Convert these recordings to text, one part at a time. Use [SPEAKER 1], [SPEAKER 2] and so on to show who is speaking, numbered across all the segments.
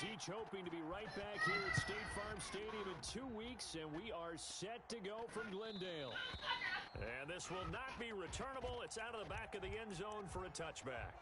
[SPEAKER 1] fans each hoping to be right back here at State Farm Stadium in 2 weeks, and we are set to go from Glendale. And this will not be returnable. It's out of the back of the end zone for a touchback.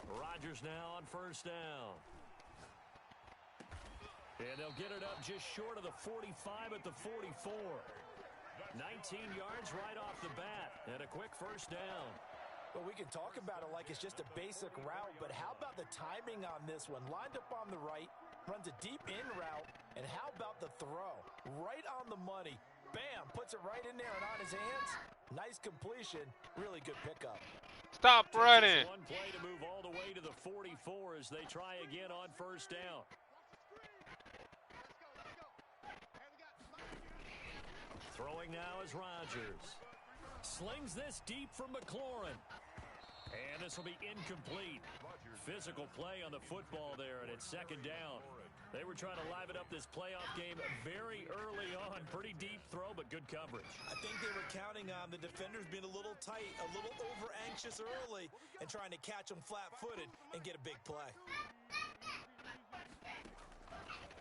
[SPEAKER 1] Rodgers now on first down. And they'll get it up just short of the 45 at the 44. 19 yards right off the bat and a quick first down.
[SPEAKER 2] Well, we can talk about it like it's just a basic route, but how about the timing on this one? Lined up on the right, runs a deep in route, and how about the throw? Right on the money. Bam, puts it right in there and on his hands. Nice completion, really good pickup.
[SPEAKER 3] Stop running.
[SPEAKER 1] One play to move all the way to the 44 as they try again on first down. Throwing now is Rodgers. Slings this deep from McLaurin. And this will be incomplete. Physical play on the football there, and it's second down. They were trying to liven up this playoff game very early on. Pretty deep throw, but good coverage.
[SPEAKER 2] I think they were counting on the defenders being a little tight, a little over-anxious early, and trying to catch them flat-footed and get a big play.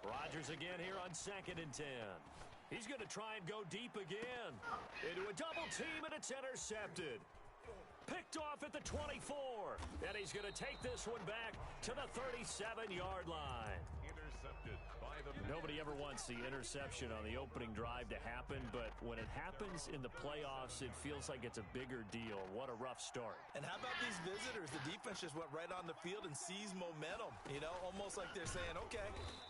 [SPEAKER 1] Rodgers again here on 2nd and 10. He's going to try and go deep again. Into a double team, and it's intercepted. Picked off at the 24. And he's going to take this one back to the 37-yard line. Nobody ever wants the interception on the opening drive to happen, but when it happens in the playoffs, it feels like it's a bigger deal. What a rough start.
[SPEAKER 2] And how about these visitors? The defense just went right on the field and seized momentum. You know, almost like they're saying, okay,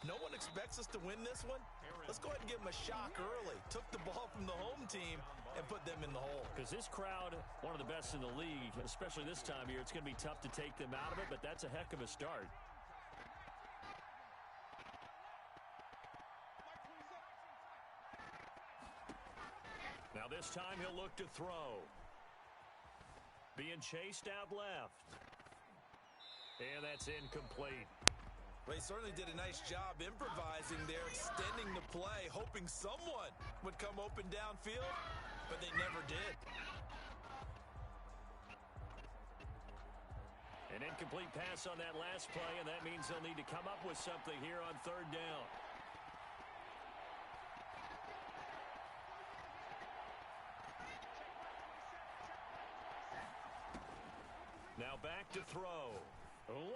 [SPEAKER 2] no one expects us to win this one. Let's go ahead and give them a shock early. Took the ball from the home team and put them in the hole.
[SPEAKER 1] Because this crowd, one of the best in the league, especially this time of year, it's going to be tough to take them out of it, but that's a heck of a start. Now this time he'll look to throw. Being chased out left. And that's incomplete.
[SPEAKER 2] Well, he certainly did a nice job improvising there, extending the play, hoping someone would come open downfield, but they never did.
[SPEAKER 1] An incomplete pass on that last play, and that means they'll need to come up with something here on third down. Now back to throw.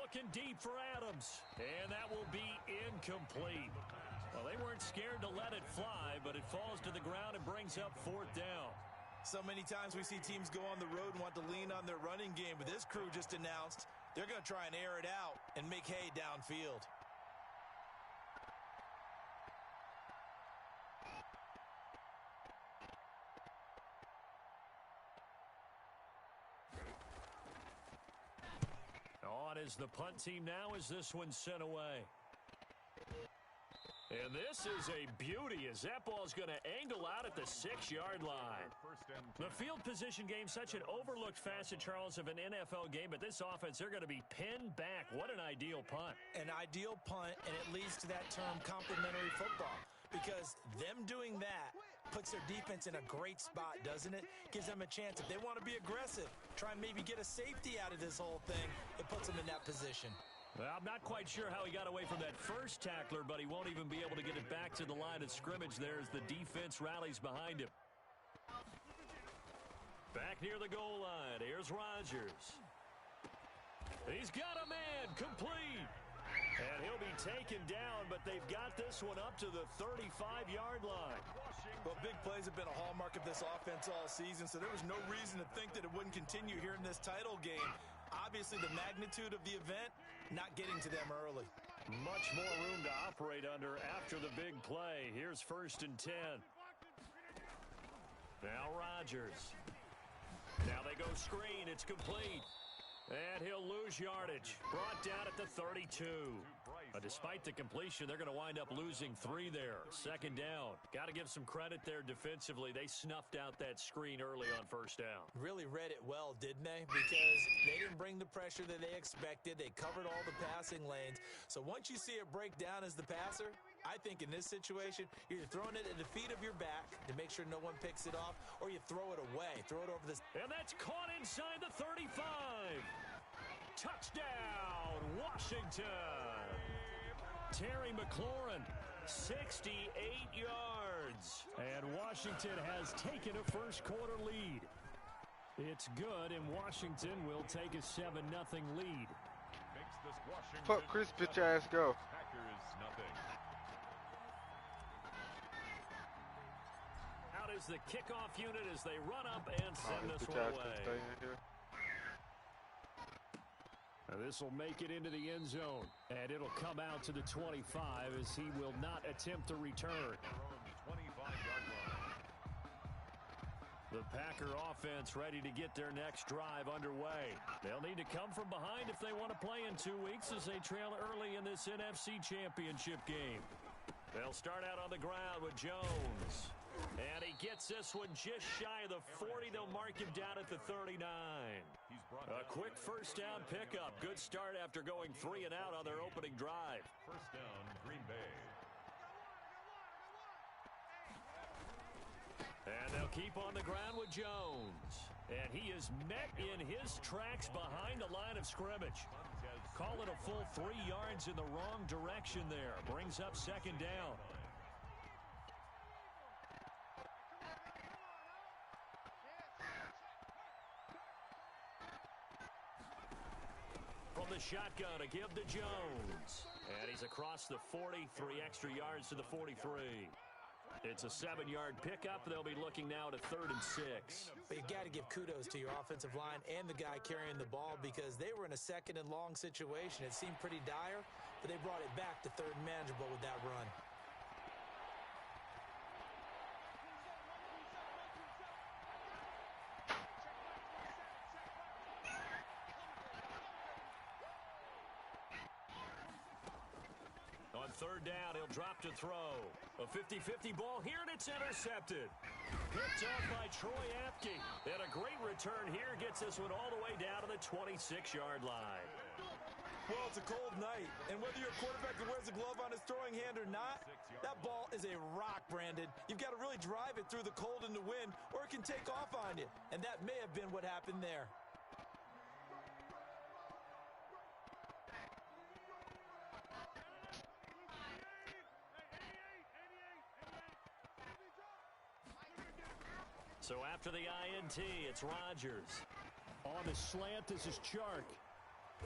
[SPEAKER 1] Looking deep for Adams. And that will be incomplete. Well, they weren't scared to let it fly, but it falls to the ground and brings up fourth down.
[SPEAKER 2] So many times we see teams go on the road and want to lean on their running game, but this crew just announced they're going to try and air it out and make hay downfield.
[SPEAKER 1] On is the punt team now as this one's sent away. And this is a beauty as that ball's going to angle out at the 6-yard line. The field position game, such an overlooked facet, Charles, of an NFL game, but this offense, they're going to be pinned back. What an ideal punt.
[SPEAKER 2] An ideal punt, and it leads to that term complementary football, because them doing that puts their defense in a great spot, doesn't it? Gives them a chance. If they want to be aggressive, try and maybe get a safety out of this whole thing, it puts them in that position.
[SPEAKER 1] Well, I'm not quite sure how he got away from that first tackler, but he won't even be able to get it back to the line of scrimmage there as the defense rallies behind him. Back near the goal line, here's Rodgers. He's got a man, complete. And he'll be taken down, but they've got this one up to the 35-yard line.
[SPEAKER 2] Well, big plays have been a hallmark of this offense all season, so there was no reason to think that it wouldn't continue here in this title game. Obviously, the magnitude of the event, not getting to them early.
[SPEAKER 1] Much more room to operate under after the big play. Here's 1st and 10. Now Rodgers. Now they go screen. It's complete. And he'll lose yardage. Brought down at the 32. Despite the completion, they're going to wind up losing 3 there. Second down. Got to give some credit there defensively. They snuffed out that screen early on first down.
[SPEAKER 2] Really read it well, didn't they? Because they didn't bring the pressure that they expected. They covered all the passing lanes. So once you see it break down as the passer, I think in this situation, you're either throwing it at the feet of your back to make sure no one picks it off, or you throw it away. Throw it over this.
[SPEAKER 1] And that's caught inside the 35. Touchdown, Washington. Terry McLaurin, 68 yards. And Washington has taken a first-quarter lead. It's good, and Washington will take a 7-0 lead.
[SPEAKER 3] Fuck Chris, bitch ass, go.
[SPEAKER 1] Out is the kickoff unit as they run up and send this one away. This will make it into the end zone, and it'll come out to the 25 as he will not attempt to return. The Packer offense ready to get their next drive underway. They'll need to come from behind if they want to play in 2 weeks as they trail early in this NFC Championship game. They'll start out on the ground with Jones. And he gets this one just shy of the 40. They'll mark him down at the 39. A quick first down pickup. Good start after going 3 and out on their opening drive.
[SPEAKER 4] First down, Green Bay.
[SPEAKER 1] And they'll keep on the ground with Jones. And he is met in his tracks behind the line of scrimmage. Call it a full 3 yards in the wrong direction there. Brings up second down. From the shotgun, a give to Jones. And he's across the 40, 3 extra yards to the 43. It's a 7-yard pickup. They'll be looking now to 3rd and 6.
[SPEAKER 2] But you got to give kudos to your offensive line and the guy carrying the ball because they were in a 2nd and long situation. It seemed pretty dire, but they brought it back to 3rd and manageable with that run. On 3rd down, he'll drop to throw. A 50-50 ball here, and it's intercepted. Picked off by Troy Apke. And a great return here gets this one all the way down to the 26-yard line. Well, it's a cold night, and whether you're a quarterback that wears a glove on his throwing hand or not, that ball is a rock, Brandon. You've got to really drive it through the cold and the wind, or it can take off on you. And that may have been what happened there. So after the INT, it's Rodgers. On the slant, this is Chark.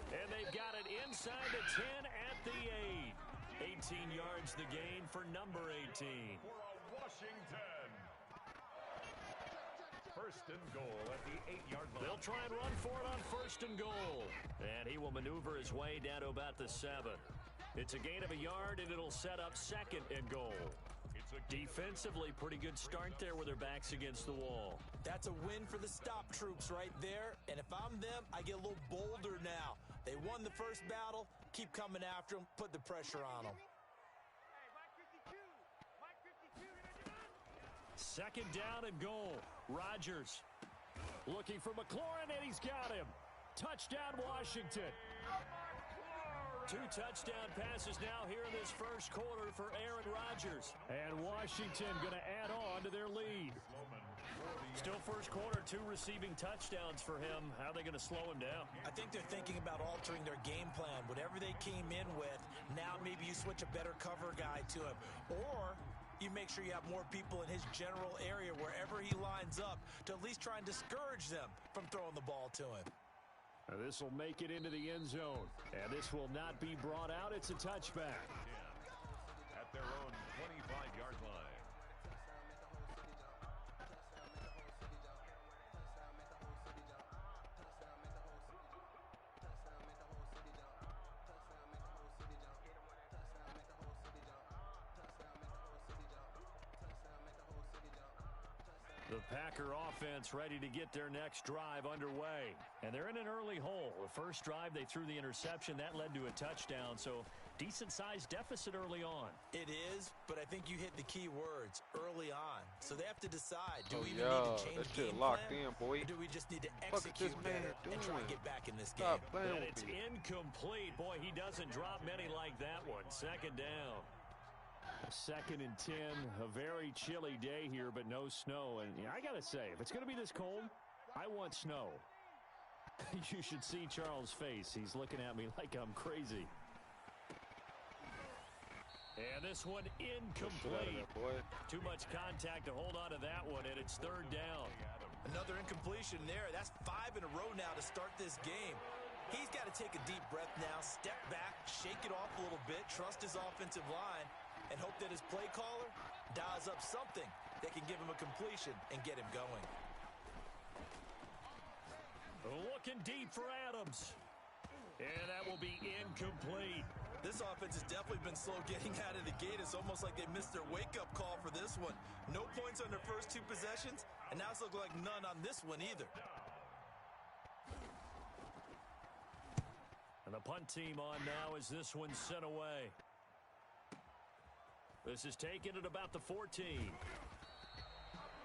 [SPEAKER 2] And they've got it inside the 10 at the 8. 18 yards the gain for number 18.
[SPEAKER 4] For Washington. First and goal at the 8-yard line.
[SPEAKER 1] They'll try and run for it on 1st and goal. And he will maneuver his way down to about the 7. It's a gain of a yard, and it'll set up 2nd and goal. Defensively, pretty good start there with their backs against the wall. That's a win for the stop troops right there. And if I'm them, I get a little bolder now. They won the first battle. Keep coming after them. Put the pressure on them. 2nd down and goal. Rodgers looking for McLaurin, and he's got him. Touchdown, Washington. 2 touchdown passes now here in this first quarter for Aaron Rodgers. And Washington going to add on to their lead. Still first quarter, 2 receiving touchdowns for him. How are they going to slow him down? I think they're thinking about altering their game plan. Whatever they came in with, now maybe you switch a better cover guy to him. Or you make sure you have more people in his general area wherever he lines up to at least try and discourage them from throwing the ball to him. This will make it into the end zone. And this will not be brought out. It's a touchback.
[SPEAKER 4] At their own 25-yard line.
[SPEAKER 1] The Packer offense ready to get their next drive underway. And they're in an early hole. The first drive, they threw the interception. That led to a touchdown. So decent-sized deficit early on.
[SPEAKER 2] It is, but I think you hit the key words, early on. So they have to decide, do we even
[SPEAKER 3] yeah,
[SPEAKER 2] need to change
[SPEAKER 3] that shit
[SPEAKER 2] game
[SPEAKER 3] locked
[SPEAKER 2] plan,
[SPEAKER 3] in, boy.
[SPEAKER 2] or do we just need to
[SPEAKER 3] Fuck is
[SPEAKER 2] execute
[SPEAKER 3] this man
[SPEAKER 2] better and try and
[SPEAKER 3] doing?
[SPEAKER 2] get back in this game?
[SPEAKER 3] Stop playing
[SPEAKER 1] And
[SPEAKER 3] with
[SPEAKER 1] it's
[SPEAKER 3] me.
[SPEAKER 1] incomplete. Boy, he doesn't drop many like that one. Second down. 2nd and 10. A very chilly day here, but no snow. And I got to say, if it's going to be this cold, I want snow. You should see Charles' face. He's looking at me like I'm crazy. And this one incomplete. Too much contact to hold on to that one, and it's 3rd down.
[SPEAKER 2] Another incompletion there. That's 5 in a row now to start this game. He's got to take a deep breath now, step back, shake it off a little bit, trust his offensive line, and hope that his play caller dials up something that can give him a completion and get him going.
[SPEAKER 1] Looking deep for Adams. And that will be incomplete.
[SPEAKER 2] This offense has definitely been slow getting out of the gate. It's almost like they missed their wake-up call for this one. No points on their first 2 possessions, and now it's looking like none on this one either.
[SPEAKER 1] And the punt team on now as this one's sent away. This is taken at about the 14.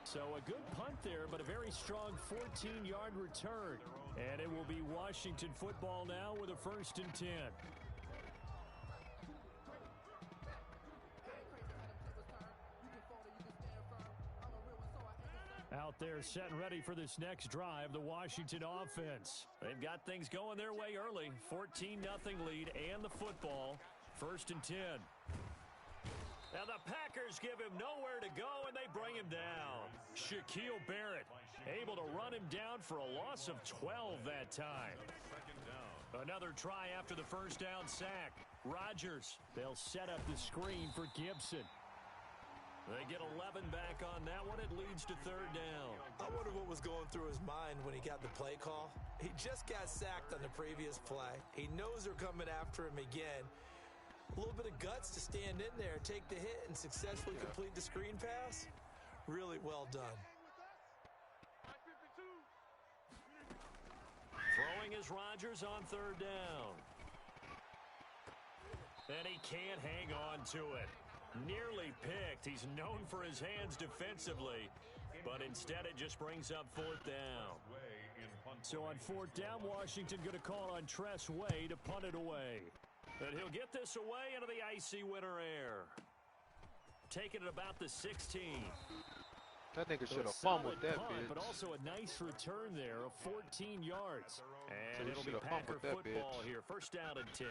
[SPEAKER 1] So a good punt there, but a very strong 14-yard return. And it will be Washington football now with a 1st and 10. Out there set and ready for this next drive, the Washington offense. They've got things going their way early. 14-0 lead and the football. 1st and 10. Now the Packers give him nowhere to go, and they bring him down. Shaquille Barrett able to run him down for a loss of 12 that time. Another try after the 1st down sack. Rodgers, they'll set up the screen for Gibson. They get 11 back on that one. It leads to 3rd down.
[SPEAKER 2] I wonder what was going through his mind when he got the play call. He just got sacked on the previous play. He knows they're coming after him again. A little bit of guts to stand in there, take the hit, and successfully complete the screen pass. Really well done.
[SPEAKER 1] Throwing is Rodgers on 3rd down. And he can't hang on to it. Nearly picked. He's known for his hands defensively, but instead it just brings up 4th down. So on 4th down, Washington going to call on Tress Way to punt it away. And he'll get this away into the icy winter air. Taking it about the 16.
[SPEAKER 3] That nigga should have fumbled that
[SPEAKER 1] punt,
[SPEAKER 3] bitch.
[SPEAKER 1] But also a nice return there of 14 yards. And
[SPEAKER 3] So
[SPEAKER 1] it'll be Packer football here. 1st down and 10.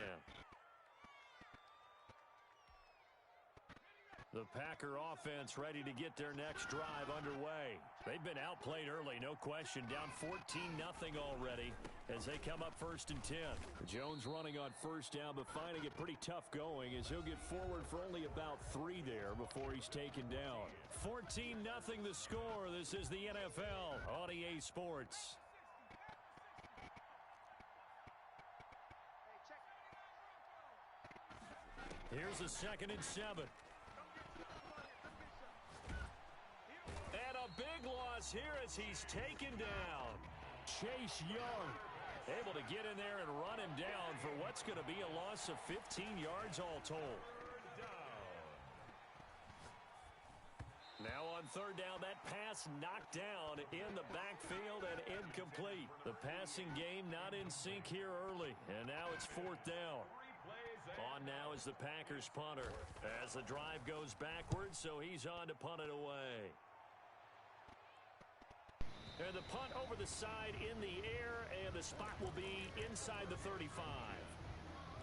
[SPEAKER 1] The Packer offense ready to get their next drive underway. They've been outplayed early, no question. Down 14-0 already as they come up 1st and 10. Jones running on 1st down, but finding it pretty tough going as he'll get forward for only about 3 there before he's taken down. 14-0 the score. This is the NFL on EA Sports. Here's a 2nd and 7. And a big loss here as he's taken down. Chase Young able to get in there and run him down for what's going to be a loss of 15 yards all told. Now on 3rd down, that pass knocked down in the backfield and incomplete. The passing game not in sync here early, and now it's 4th down. On now is the Packers punter as the drive goes backwards, so he's on to punt it away. And the punt over the side in the air, and the spot will be inside the 35.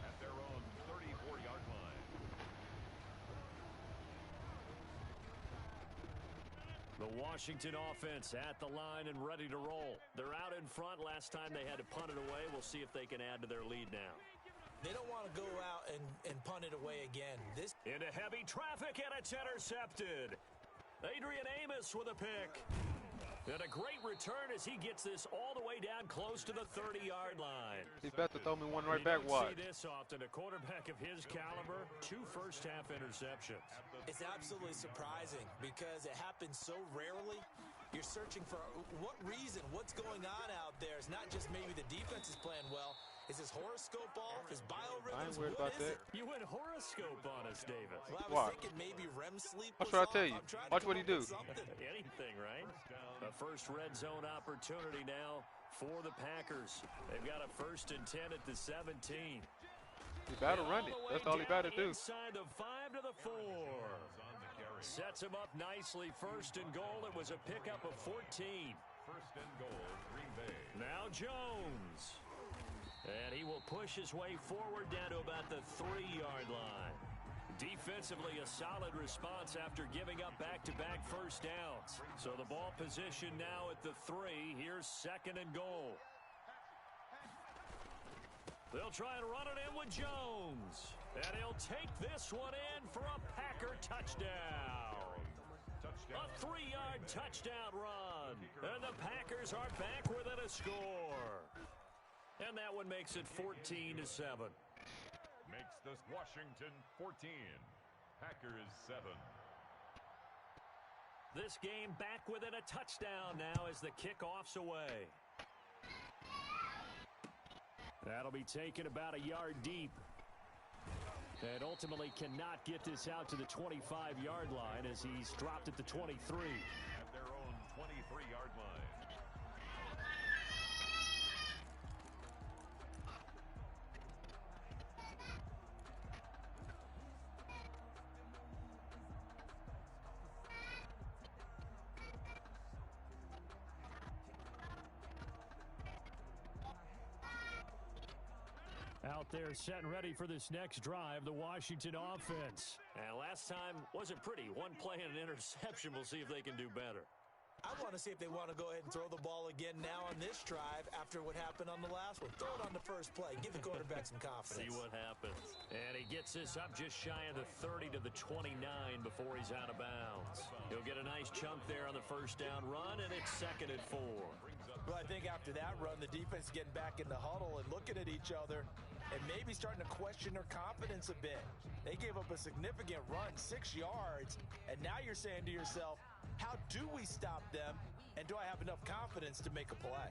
[SPEAKER 4] At their own 34-yard line.
[SPEAKER 1] The Washington offense at the line and ready to roll. They're out in front. Last time they had to punt it away. We'll see if they can add to their lead now.
[SPEAKER 2] They don't want to go out and punt it away again. This
[SPEAKER 1] Into heavy traffic, and it's intercepted. Adrian Amos with a pick. And a great return as he gets this all the way down close to the 30-yard line.
[SPEAKER 3] He about to throw me one right
[SPEAKER 1] You
[SPEAKER 3] back.
[SPEAKER 1] don't
[SPEAKER 3] Watch.
[SPEAKER 1] see this often. A quarterback of his caliber, 2 first-half interceptions.
[SPEAKER 2] It's absolutely surprising because it happens so rarely. You're searching for what reason, what's going on out there. It's not just maybe the defense is playing well. Is his horoscope off? His biorhythms?
[SPEAKER 3] I ain't worried
[SPEAKER 2] What
[SPEAKER 3] about
[SPEAKER 2] is
[SPEAKER 3] that.
[SPEAKER 2] it?
[SPEAKER 1] You went horoscope on us, David.
[SPEAKER 2] Well, I was
[SPEAKER 3] Why?
[SPEAKER 2] thinking maybe REM sleep
[SPEAKER 3] That's
[SPEAKER 2] was
[SPEAKER 3] what I
[SPEAKER 2] off.
[SPEAKER 3] tell you.
[SPEAKER 2] I'm trying to
[SPEAKER 3] Watch
[SPEAKER 2] come
[SPEAKER 3] what he
[SPEAKER 2] up with
[SPEAKER 3] do.
[SPEAKER 2] something.
[SPEAKER 1] Anything, right? A first red zone opportunity now for the Packers. They've got a 1st and 10 at the 17.
[SPEAKER 3] He better run it. That's all he better do.
[SPEAKER 1] Inside the 5 to the 4. Sets him up nicely. 1st and goal. It was a pickup of 14.
[SPEAKER 4] 1st and goal, Green Bay.
[SPEAKER 1] Now Jones. And he will push his way forward down to about the 3-yard line. Defensively, a solid response after giving up back-to-back first downs. So the ball position now at the 3. Here's 2nd and goal. They'll try and run it in with Jones. And he'll take this one in for a Packer touchdown. A 3-yard touchdown run. And the Packers are back within a score. And that one makes it 14-7.
[SPEAKER 4] Makes this Washington 14. Packers 7.
[SPEAKER 1] This game back within a touchdown now as the kickoff's away. That'll be taken about a yard deep. And ultimately cannot get this out to the 25-yard line as he's dropped at the 23.
[SPEAKER 4] At their own 23-yard line.
[SPEAKER 1] Out there set and ready for this next drive, the Washington offense. And last time wasn't pretty. One play and an interception. We'll see if they can do better.
[SPEAKER 2] I want to see if they want to go ahead and throw the ball again now on this drive after what happened on the last one. Throw it on the first play. Give the quarterback some confidence.
[SPEAKER 1] See what happens. And he gets this up just shy of the 30 to the 29 before he's out of bounds. He'll get a nice chunk there on the first down run, and it's 2nd and 4.
[SPEAKER 2] Well, I think after that run, the defense getting back in the huddle and looking at each other and maybe starting to question their confidence a bit. They gave up a significant run, 6 yards, and now you're saying to yourself, how do we stop them, and do I have enough confidence to make a play?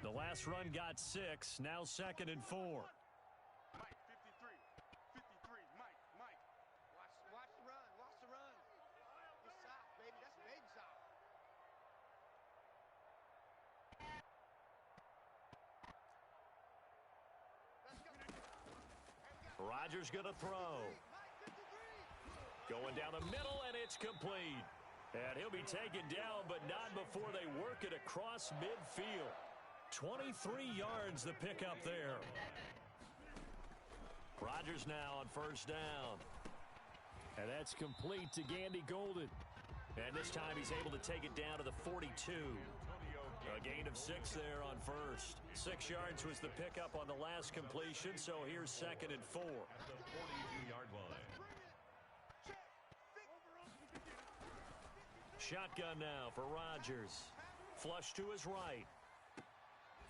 [SPEAKER 1] The last run got 6, now 2nd and 4.
[SPEAKER 5] Mike, 53, Mike. Watch the run, watch the run. It's soft, baby, that's baby soft.
[SPEAKER 1] Rodgers going to throw. Going down the middle, and it's complete. And he'll be taken down, but not before they work it across midfield. 23 yards the pickup there. Rodgers now on first down. And that's complete to Gandy Golden. And this time he's able to take it down to the 42. A gain of 6 there on first. 6 yards was the pickup on the last completion, so here's 2nd and 4.
[SPEAKER 4] At the 42-yard line.
[SPEAKER 1] Shotgun now for Rodgers. Flush to his right.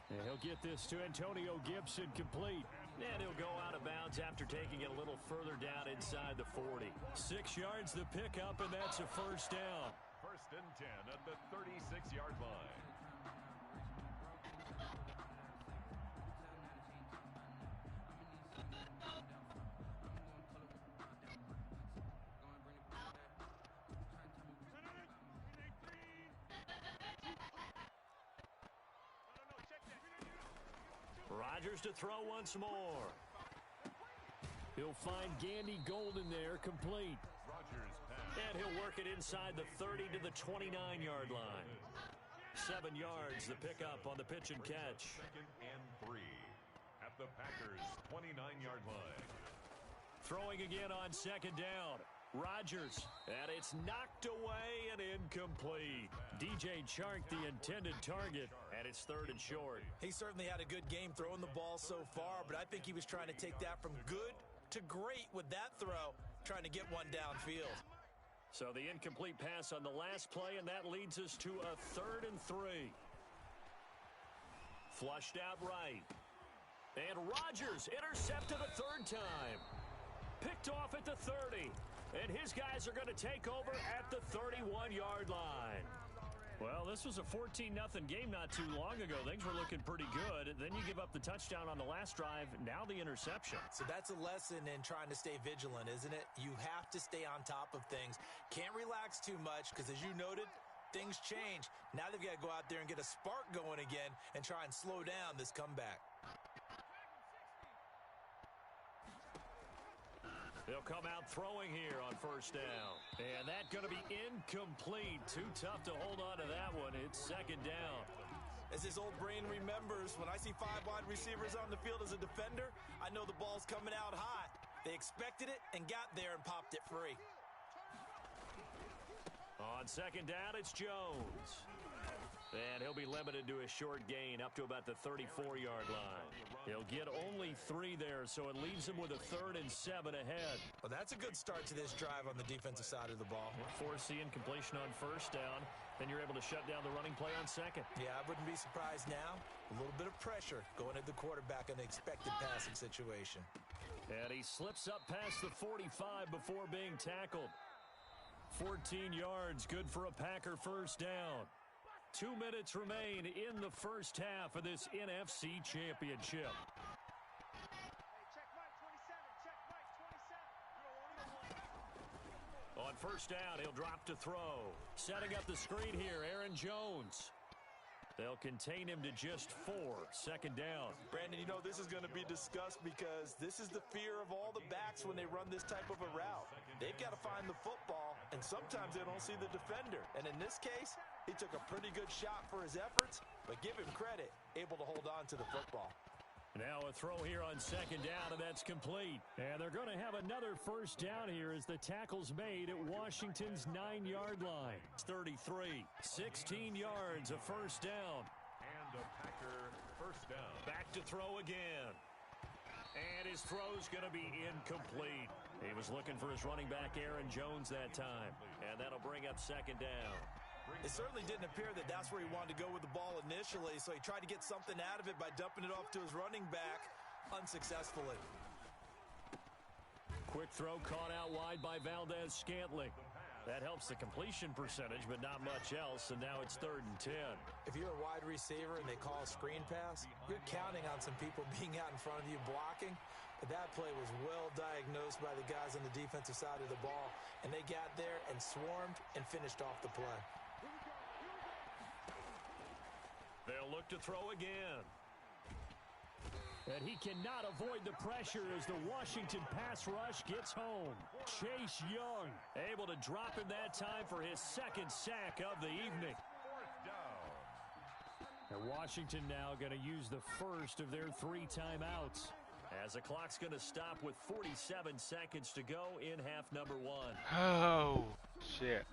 [SPEAKER 1] And he'll get this to Antonio Gibson complete. And he'll go out of bounds after taking it a little further down inside the 40. 6 yards the pickup, and that's a first down.
[SPEAKER 4] 1st and 10 at the 36-yard line.
[SPEAKER 1] Rodgers to throw once more. He'll find Gandy Golden there, complete.
[SPEAKER 4] Rodgers pass.
[SPEAKER 1] And he'll work it inside the 30 to the 29-yard line. 7 yards, the pickup on the pitch and catch.
[SPEAKER 4] 2nd and 3 at the Packers' 29-yard line.
[SPEAKER 1] Throwing again on 2nd down. Rodgers, and it's knocked away and incomplete. DJ Chark, the intended target, and it's 3rd and short.
[SPEAKER 2] He certainly had a good game throwing the ball so far, but I think he was trying to take that from good to great with that throw, trying to get one downfield.
[SPEAKER 1] So the incomplete pass on the last play, and that leads us to a 3rd and 3. Flushed out right. And Rodgers intercepted a 3rd time. Picked off at the 30. And his guys are going to take over at the 31-yard line. Well, this was a 14-0 game not too long ago. Things were looking pretty good. Then you give up the touchdown on the last drive. Now the interception.
[SPEAKER 2] So that's a lesson in trying to stay vigilant, isn't it? You have to stay on top of things. Can't relax too much because, as you noted, things change. Now they've got to go out there and get a spark going again and try and slow down this comeback.
[SPEAKER 1] They'll come out throwing here on first down. And that's going to be incomplete. Too tough to hold on to that one. It's second down.
[SPEAKER 2] As his old brain remembers, when I see 5 wide receivers on the field as a defender, I know the ball's coming out hot. They expected it and got there and popped it free.
[SPEAKER 1] On second down, it's Jones. And he'll be limited to a short gain up to about the 34-yard line. He'll get only 3 there, so it leaves him with a 3rd and 7 ahead.
[SPEAKER 2] Well, that's a good start to this drive on the defensive side of the ball.
[SPEAKER 1] Force the incompletion on first down. Then you're able to shut down the running play on second.
[SPEAKER 2] Yeah, I wouldn't be surprised now. A little bit of pressure going at the quarterback in the expected passing situation.
[SPEAKER 1] And he slips up past the 45 before being tackled. 14 yards, good for a Packer first down. 2 minutes remain in the first half of this NFC Championship. On first down, he'll drop to throw. Setting up the screen here, Aaron Jones. They'll contain him to just 4. Second down.
[SPEAKER 2] Brandon, you know this is going to be discussed because this is the fear of all the backs when they run this type of a route. They've got to find the football, and sometimes they don't see the defender. And in this case, he took a pretty good shot for his efforts, but give him credit, able to hold on to the football.
[SPEAKER 1] Now a throw here on second down, and that's complete. And they're going to have another first down here as the tackle's made at Washington's 9-yard line. It's 33, 16 yards, a first down.
[SPEAKER 4] And a Packer first down.
[SPEAKER 1] Back to throw again. And his throw's going to be incomplete. He was looking for his running back, Aaron Jones, that time. And that'll bring up second down.
[SPEAKER 2] It certainly didn't appear that that's where he wanted to go with the ball initially, so he tried to get something out of it by dumping it off to his running back unsuccessfully.
[SPEAKER 1] Quick throw caught out wide by Valdez-Scantling. That helps the completion percentage, but not much else, and now it's 3rd and 10.
[SPEAKER 2] If you're a wide receiver and they call a screen pass, you're counting on some people being out in front of you blocking. But that play was well diagnosed by the guys on the defensive side of the ball, and they got there and swarmed and finished off the play.
[SPEAKER 1] They'll look to throw again. And he cannot avoid the pressure as the Washington pass rush gets home. Chase Young able to drop him that time for his 2nd sack of the evening. And Washington now going to use the first of their 3 timeouts, as the clock's going to stop with 47 seconds to go in half number 1.
[SPEAKER 3] Oh, shit.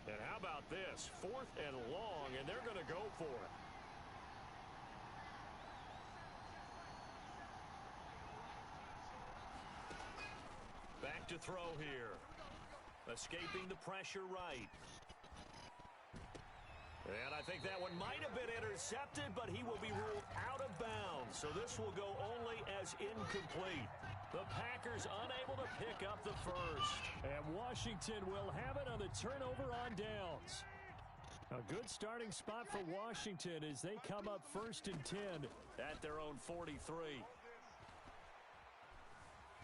[SPEAKER 1] And how about this? 4th and long, and they're going to go for it. Back to throw here. Escaping the pressure right. And I think that one might have been intercepted, but he will be ruled out of bounds. So this will go only as incomplete. The Packers unable to pick up the first. And Washington will have it on the turnover on downs. A good starting spot for Washington as they come up 1st and 10 at their own 43.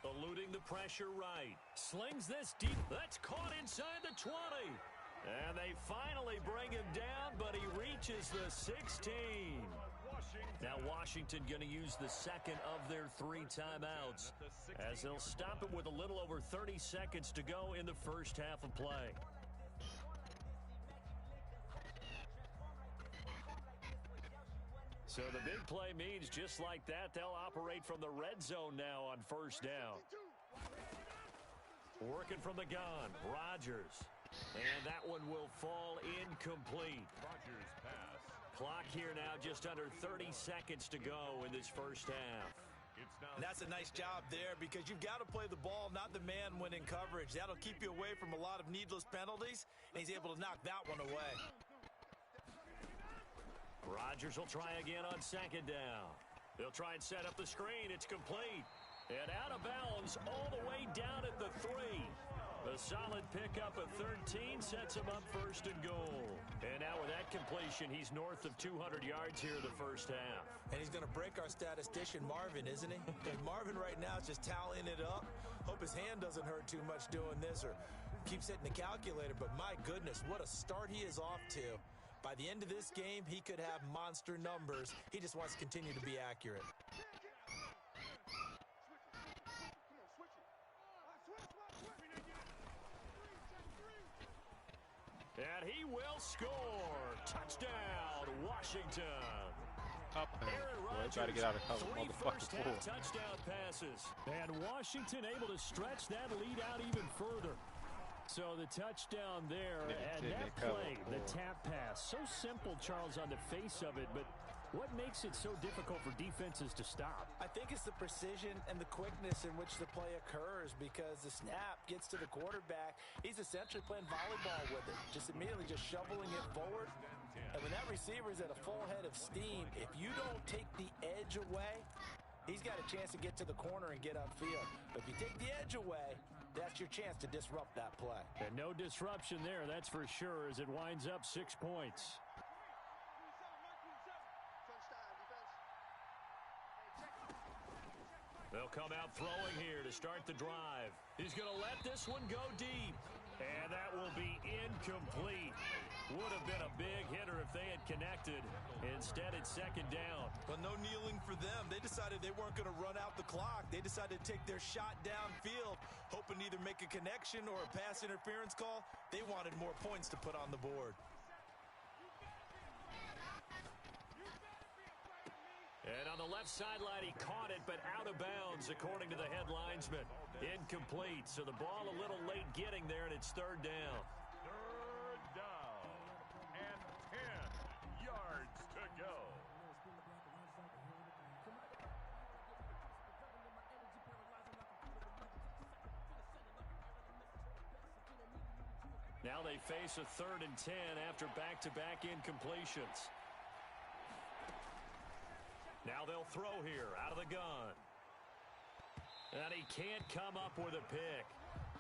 [SPEAKER 1] Eluding the pressure right. Slings this deep. That's caught inside the 20. And they finally bring him down, but he reaches the 16. Now Washington going to use the 2nd of their 3 timeouts, as they'll stop it with a little over 30 seconds to go in the first half of play. So the big play means just like that, they'll operate from the red zone now on first down. Working from the gun, Rodgers. And that one will fall incomplete.
[SPEAKER 4] Rodgers pass.
[SPEAKER 1] Clock here now just under 30 seconds to go in this first half.
[SPEAKER 2] And that's a nice job there because you've got to play the ball, not the man when in coverage. That'll keep you away from a lot of needless penalties, and he's able to knock that one away.
[SPEAKER 1] Rodgers will try again on second down. They'll try and set up the screen. It's complete. And out of bounds all the way down at the 3. A solid pickup of 13 sets him up first and goal. And now with that completion, he's north of 200 yards here in the first half.
[SPEAKER 2] And he's going to break our statistician Marvin, isn't he? Because Marvin right now is just tallying it up. Hope his hand doesn't hurt too much doing this or keeps hitting the calculator. But my goodness, what a start he is off to. By the end of this game, he could have monster numbers. He just wants to continue to be accurate.
[SPEAKER 1] And he will score. Touchdown, Washington.
[SPEAKER 3] Up there.
[SPEAKER 1] Aaron
[SPEAKER 3] Boy,
[SPEAKER 1] Rodgers,
[SPEAKER 3] try to get out of cover.
[SPEAKER 1] 3 first half
[SPEAKER 3] Motherfucker.
[SPEAKER 1] touchdown passes. And Washington able to stretch that lead out even further. So the touchdown there,
[SPEAKER 3] Yeah,
[SPEAKER 1] and
[SPEAKER 3] did
[SPEAKER 1] that
[SPEAKER 3] they cover
[SPEAKER 1] play, the
[SPEAKER 3] for?
[SPEAKER 1] tap pass, so simple, Charles, on the face of it, but what makes it so difficult for defenses to stop?
[SPEAKER 2] I think it's the precision and the quickness in which the play occurs because the snap gets to the quarterback. He's essentially playing volleyball with it, just immediately just shoveling it forward. And when that receiver is at a full head of steam, if you don't take the edge away, he's got a chance to get to the corner and get upfield. But if you take the edge away, that's your chance to disrupt that play.
[SPEAKER 1] And no disruption there, that's for sure, as it winds up 6 points. They'll come out throwing here to start the drive. He's going to let this one go deep. And that will be incomplete. Would have been a big hitter if they had connected. Instead, it's second down.
[SPEAKER 2] But no kneeling for them. They decided they weren't going to run out the clock. They decided to take their shot downfield, hoping to either make a connection or a pass interference call. They wanted more points to put on the board.
[SPEAKER 1] And on the left sideline, he caught it, but out of bounds, according to the head linesman. Incomplete, so the ball a little late getting there, and it's third down.
[SPEAKER 4] Third down and 10 yards to go.
[SPEAKER 1] Now they face a 3rd and 10 after back-to-back incompletions. Now they'll throw here out of the gun. And he can't come up with a pick.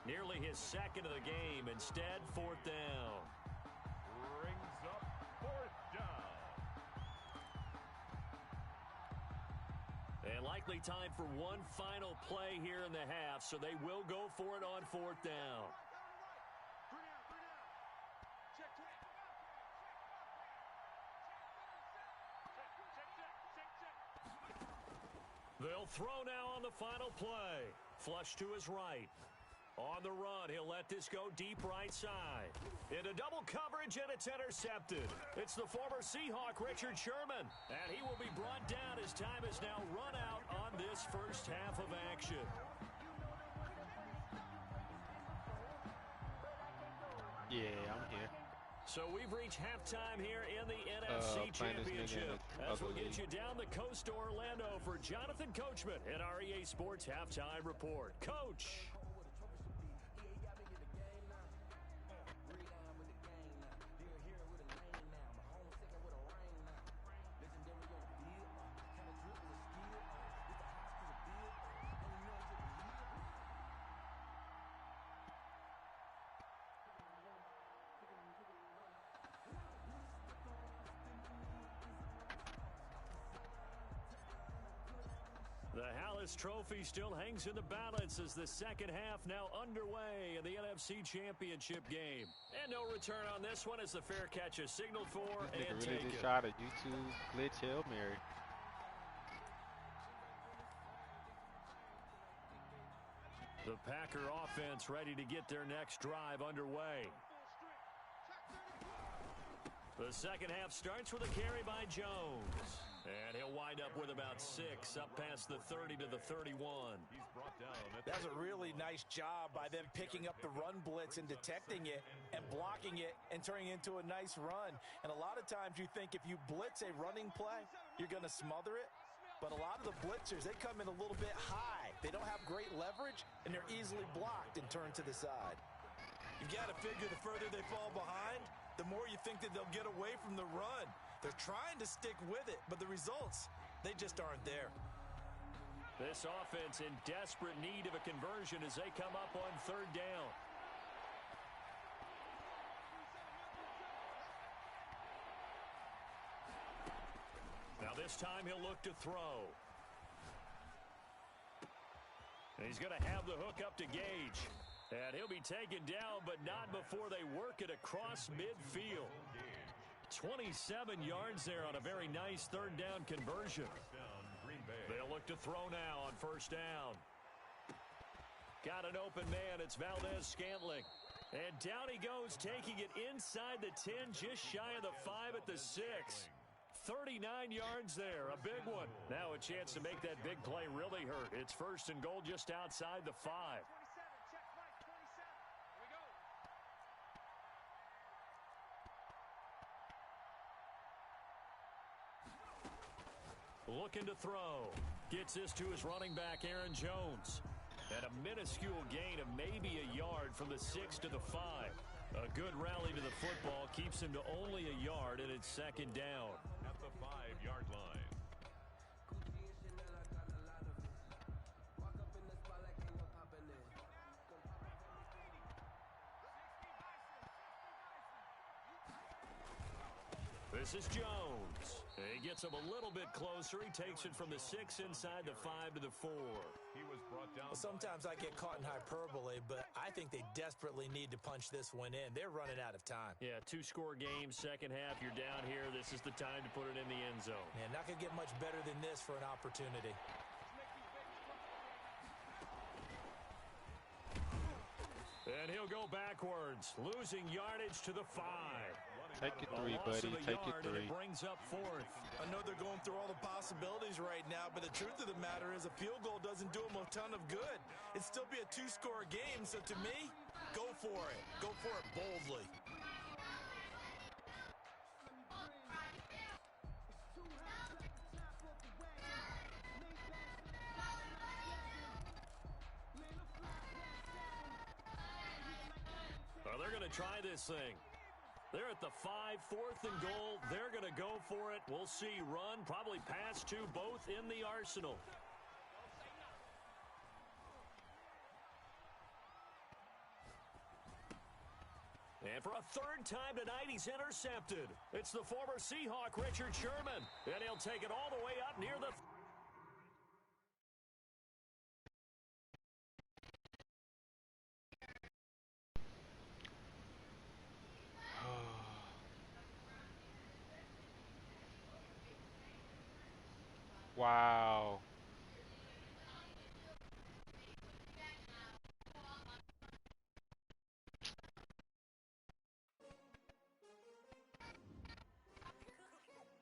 [SPEAKER 1] Nearly his second of the game. Instead, 4th down.
[SPEAKER 4] Brings up 4th down.
[SPEAKER 1] And likely time for one final play here in the half, so they will go for it on 4th down. They'll throw now on the final play. Flush to his right. On the run, he'll let this go deep right side. Into double coverage, and it's intercepted. It's the former Seahawk, Richard Sherman. And he will be brought down as time is now run out on this first half of action.
[SPEAKER 3] Yeah, I'm here.
[SPEAKER 1] So we've reached halftime here in the NFC
[SPEAKER 3] playing this nigga in
[SPEAKER 1] Championship.
[SPEAKER 3] the
[SPEAKER 1] As we'll
[SPEAKER 3] other
[SPEAKER 1] get you down the coast to Orlando for Jonathan Coachman in our EA Sports Halftime Report. Coach. The Hallis Trophy still hangs in the balance as the second half now underway in the NFC Championship game. And no return on this one as the fair catch is signaled for
[SPEAKER 3] This
[SPEAKER 1] and
[SPEAKER 3] nigga really
[SPEAKER 1] taken.
[SPEAKER 3] just shot a YouTube glitch Hail Mary.
[SPEAKER 1] The Packer offense ready to get their next drive underway. The second half starts with a carry by Jones. And he'll wind up with about 6, up past the 30 to the 31.
[SPEAKER 4] He's brought down at
[SPEAKER 2] That's a really nice job by them picking up the run blitz and detecting it and blocking it and turning it into a nice run. And a lot of times you think if you blitz a running play, you're going to smother it. But a lot of the blitzers, they come in a little bit high. They don't have great leverage, and they're easily blocked and turned to the side. You've got to figure the further they fall behind, the more you think that they'll get away from the run. They're trying to stick with it, but the results, they just aren't there.
[SPEAKER 1] This offense in desperate need of a conversion as they come up on third down. Now this time he'll look to throw. And he's going to have the hook up to Gage. And he'll be taken down, but not before they work it across midfield. 27 yards there on a very nice third down conversion. They'll look to throw now on first down. Got an open man. It's Valdez-Scantling. And down he goes, taking it inside the 10, just shy of the 5 at the 6. 39 yards there, a big one. Now a chance to make that big play really hurt. It's first and goal just outside the 5. Looking to throw. Gets this to his running back, Aaron Jones. And a minuscule gain of maybe a yard from the 6 to the 5. A good rally to the football keeps him to only a yard, and it's second down.
[SPEAKER 4] At the 5-yard line.
[SPEAKER 1] This is Jones. He gets him a little bit closer. He takes it from the 6 inside the 5 to the 4.
[SPEAKER 4] He was brought down.
[SPEAKER 2] Well, sometimes I get caught in hyperbole, but I think they desperately need to punch this one in. They're running out of time.
[SPEAKER 1] Yeah, 2-score game, second half. You're down here. This is the time to put it in the end zone.
[SPEAKER 2] Yeah, not going to get much better than this for an opportunity.
[SPEAKER 1] And he'll go backwards, losing yardage to the 5.
[SPEAKER 3] Take your 3, buddy. Take your 3.
[SPEAKER 1] It brings up fourth.
[SPEAKER 2] I know they're going through all the possibilities right now, but the truth of the matter is a field goal doesn't do them a ton of good. It'd still be a 2-score game, so to me, go for it. Go for it boldly.
[SPEAKER 1] Well, they're going to try this thing. They're at the 5, fourth and goal. They're going to go for it. We'll see. Run, probably pass to both in the arsenal. And for a third time tonight, he's intercepted. It's the former Seahawk, Richard Sherman. And he'll take it all the way up near the...
[SPEAKER 3] Wow.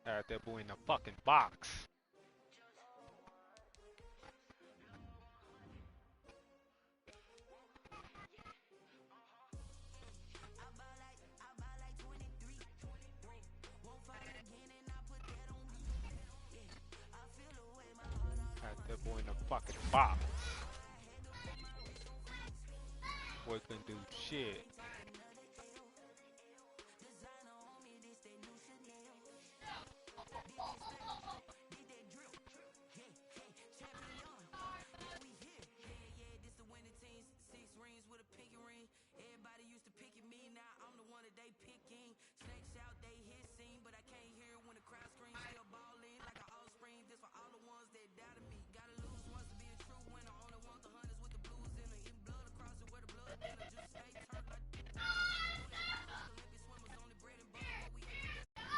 [SPEAKER 3] Had that boy in the fucking box. That boy in the fucking box. Boy couldn't do shit.